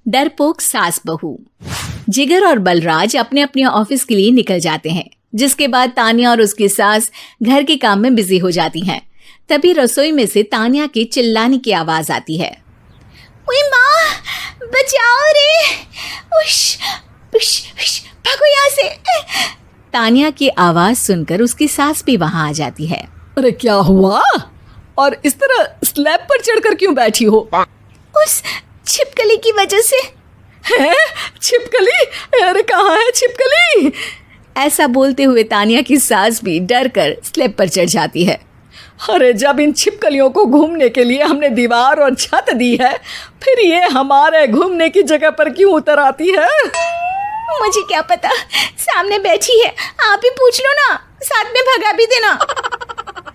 डरपोक सास बहू। जिगर और बलराज अपने अपने ऑफिस के लिए निकल जाते हैं, जिसके बाद तान्या और उसकी सास घर के काम में बिजी हो जाती हैं। तभी रसोई में से तान्या के चिल्लाने की आवाज आती है। ओए माँ, बचाओ रे, उश, उश, उश, भागो यहाँ से। तान्या की आवाज सुनकर उसकी सास भी वहां आ जाती है। अरे क्या हुआ? और इस तरह स्लैब पर चढ़कर क्यों बैठी हो? उस छिपकली की वजह से। है? छिपकली? अरे कहाँ है छिपकली? ऐसा बोलते हुए तान्या की सास भी डर कर स्लैब पर चढ़ जाती है। अरे जब इन छिपकलियों को घूमने के लिए हमने दीवार और छत दी है, फिर ये हमारे घूमने की जगह पर क्यों उतर आती है? मुझे क्या पता, सामने बैठी है, आप ही पूछ लो ना, साथ में भगा भी देना।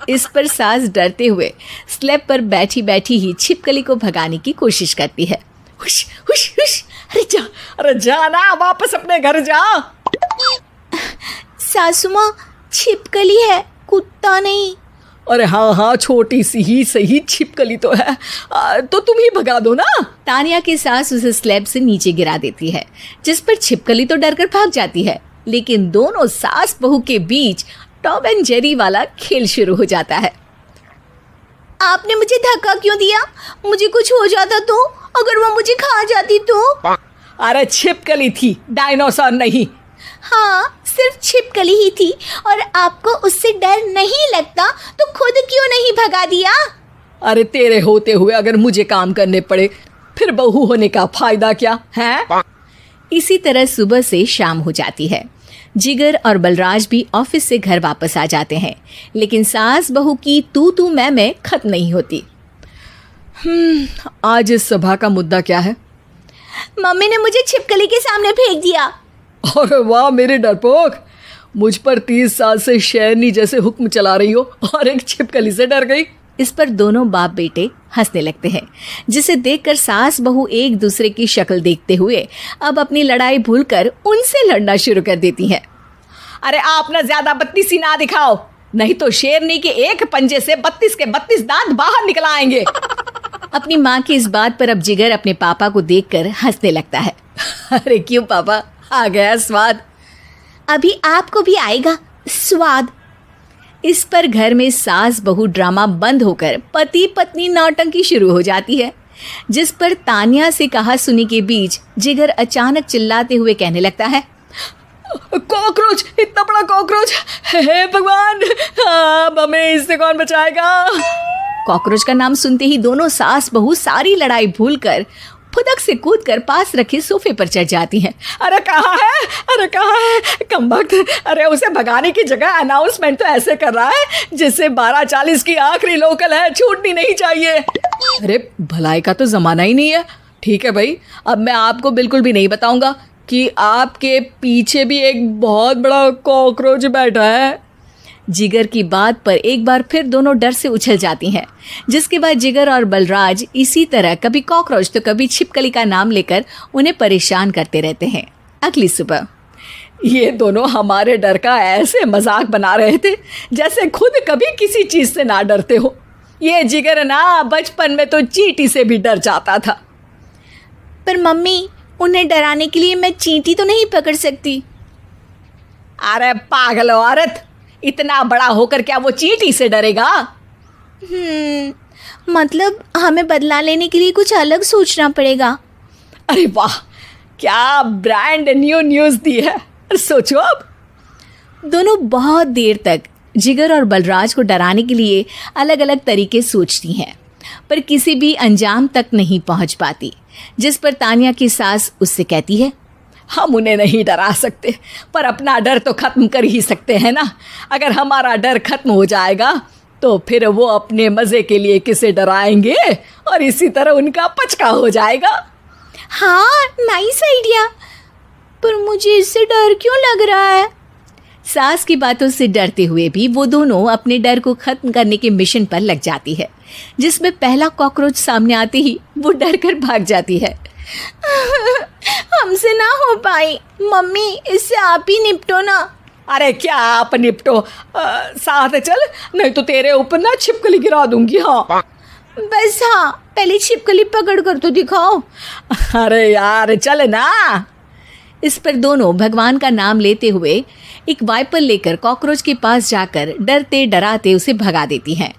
इस पर सास डरते हुए स्लैब पर बैठी बैठी ही छिपकली को भगाने की कोशिश करती है। हुश, हुश, हुश, अरे जा ना, वापस अपने घर जा। सासू माँ, छिपकली है, कुत्ता नहीं। अरे हाँ, छोटी सी ही सही छिपकली तो है, तो तुम ही भगा दो ना। तान्या की सास उसे स्लैब से नीचे गिरा देती है, जिस पर छिपकली तो डरकर भाग जाती है। लेकिन दोनों सास बहू के बीच टॉम एंड जेरी वाला खेल शुरू हो जाता है। आपने मुझे धक्का क्यों दिया? मुझे कुछ हो जाता तो? अगर वो मुझे खा जाती तो? अरे छिपकली थी, डायनासोर नहीं। हाँ, सिर्फ छिपकली ही थी, और आपको उससे डर नहीं लगता तो खुद क्यों नहीं भगा दिया? अरे तेरे होते हुए अगर मुझे काम करने पड़े, फिर बहू होने का फायदा क्या है? इसी तरह सुबह से शाम हो जाती है। जिगर और बलराज भी ऑफिस से घर वापस आ जाते हैं, लेकिन सास बहू की तू मैं खत्म नहीं होती। आज इस सभा का मुद्दा क्या है? मम्मी ने मुझे छिपकली के सामने फेंक दिया। अरे वाह मेरे डरपोक, मुझ पर 30 साल से शेरनी जैसे हुक्म चला रही हो और एक छिपकली से डर गई। इस पर दोनों बाप बेटे हंसने लगते हैं, जिसे देखकर सास बहू एक दूसरे की शक्ल देखते हुए अब अपनी लड़ाई भूलकर उनसे लड़ना शुरू कर देती हैं। अरे आप ना ज्यादा बत्तीसी ना दिखाओ, नहीं तो शेरनी के एक पंजे से 32 के 32 दांत बाहर निकल आएंगे। अपनी माँ की इस बात पर अब जिगर अपने पापा को देखकर हंसने लगता है। अरे क्यों पापा, आ गया स्वाद? अभी आपको भी आएगा स्वाद। इस पर घर में सास बहू ड्रामा बंद होकर पति पत्नी नौटंकी शुरू हो जाती है, जिस पर तान्या से कहा सुनी के बीच जिगर अचानक चिल्लाते हुए कहने लगता है। कॉकरोच, इतना बड़ा कॉकरोच! हे भगवान, अब हमें इससे कौन बचाएगा? कॉकरोच का नाम सुनते ही दोनों सास बहू सारी लड़ाई भूलकर फुदक से कूदकर पास रखे सोफे पर चढ़ जाती हैं। अरे कहाँ है, अरे कहाँ है कमबख्त? अरे उसे भगाने की जगह अनाउंसमेंट तो ऐसे कर रहा है जैसे 12:40 की आखिरी लोकल है, छूटनी नहीं चाहिए। अरे भलाई का तो जमाना ही नहीं है। ठीक है भाई, अब मैं आपको बिल्कुल भी नहीं बताऊंगा कि आपके पीछे भी एक बहुत बड़ा कॉकरोच बैठा है। जिगर की बात पर एक बार फिर दोनों डर से उछल जाती हैं, जिसके बाद जिगर और बलराज इसी तरह कभी कॉकरोच तो कभी छिपकली का नाम लेकर उन्हें परेशान करते रहते हैं। अगली सुबह ये दोनों हमारे डर का ऐसे मजाक बना रहे थे जैसे खुद कभी किसी चीज से ना डरते हो। ये जिगर ना बचपन में तो चींटी से भी डर जाता था। पर मम्मी, उन्हें डराने के लिए मैं चींटी तो नहीं पकड़ सकती। अरे पागल औरत, इतना बड़ा होकर क्या वो चींटी से डरेगा? मतलब हमें बदला लेने के लिए कुछ अलग सोचना पड़ेगा। अरे वाह, क्या ब्रांड न्यू न्यूज़ दी है। सोचो अब। दोनों बहुत देर तक जिगर और बलराज को डराने के लिए अलग अलग तरीके सोचती हैं, पर किसी भी अंजाम तक नहीं पहुंच पाती, जिस पर तान्या की सास उससे कहती है। हम उन्हें नहीं डरा सकते, पर अपना डर तो खत्म कर ही सकते हैं ना। अगर हमारा डर खत्म हो जाएगा तो फिर वो अपने मज़े के लिए किसे डराएंगे और इसी तरह उनका पचका हो जाएगा। हाँ, नाइस आइडिया, पर मुझे इससे डर क्यों लग रहा है? सास की बातों से डरते हुए भी वो दोनों अपने डर को खत्म करने के मिशन पर लग जाती है, जिसमें पहला कॉकरोच सामने आते ही वो डर कर भाग जाती है। हमसे ना हो पाई मम्मी, इससे आप ही निपटो ना। अरे क्या आप निपटो, साथ चल, नहीं तो तेरे ऊपर ना छिपकली गिरा दूंगी। हाँ बस हाँ, पहले छिपकली पकड़ कर तो दिखाओ। अरे यार चल ना। इस पर दोनों भगवान का नाम लेते हुए एक वाइपर लेकर कॉकरोच के पास जाकर डरते डराते उसे भगा देती हैं,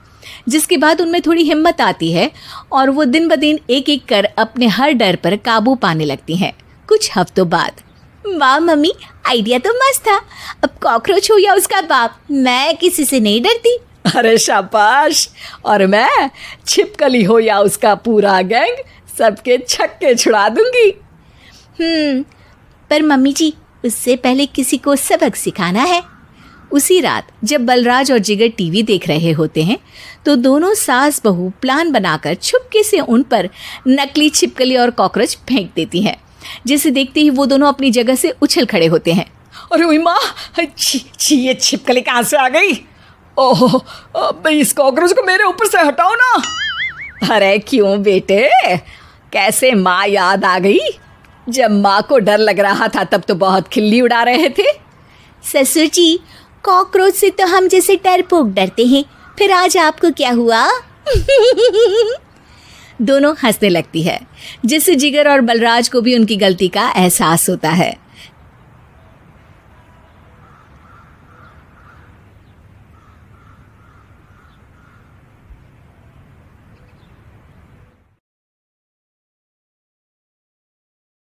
जिसके बाद उनमें थोड़ी हिम्मत आती है और वो दिन ब दिन एक एक कर अपने हर डर पर काबू पाने लगती हैं। कुछ हफ्तों बाद, वाह मम्मी, आइडिया तो मस्त था। अब कॉकरोच हो या उसका बाप, मैं किसी से नहीं डरती। अरे शाबाश। और मैं छिपकली हो या उसका पूरा गैंग, सबके छक्के छुड़ा दूंगी। पर मम्मी जी, उससे पहले किसी को सबक सिखाना है। उसी रात जब बलराज और जिगर टीवी देख रहे होते हैं तो दोनों सास बहू प्लान बनाकर छुपके से उन पर नकली छिपकली और कॉकरोच फेंक देती हैं, जिसे देखते ही वो दोनों अपनी जगह से उछल खड़े होते हैं। अरे ओए माँ, छी ये छिपकली कहाँ से आ गई? ओह, अब इस कॉकरोच को मेरे ऊपर से हटाओ ना। अरे क्यों बेटे, कैसे माँ याद आ गई? जब माँ को डर लग रहा था तब तो बहुत खिल्ली उड़ा रहे थे। ससुर जी, कॉकरोच से तो हम जैसे डरपोक डरते हैं, फिर आज आपको क्या हुआ? दोनों हंसने लगती है, जिससे जिगर और बलराज को भी उनकी गलती का एहसास होता है।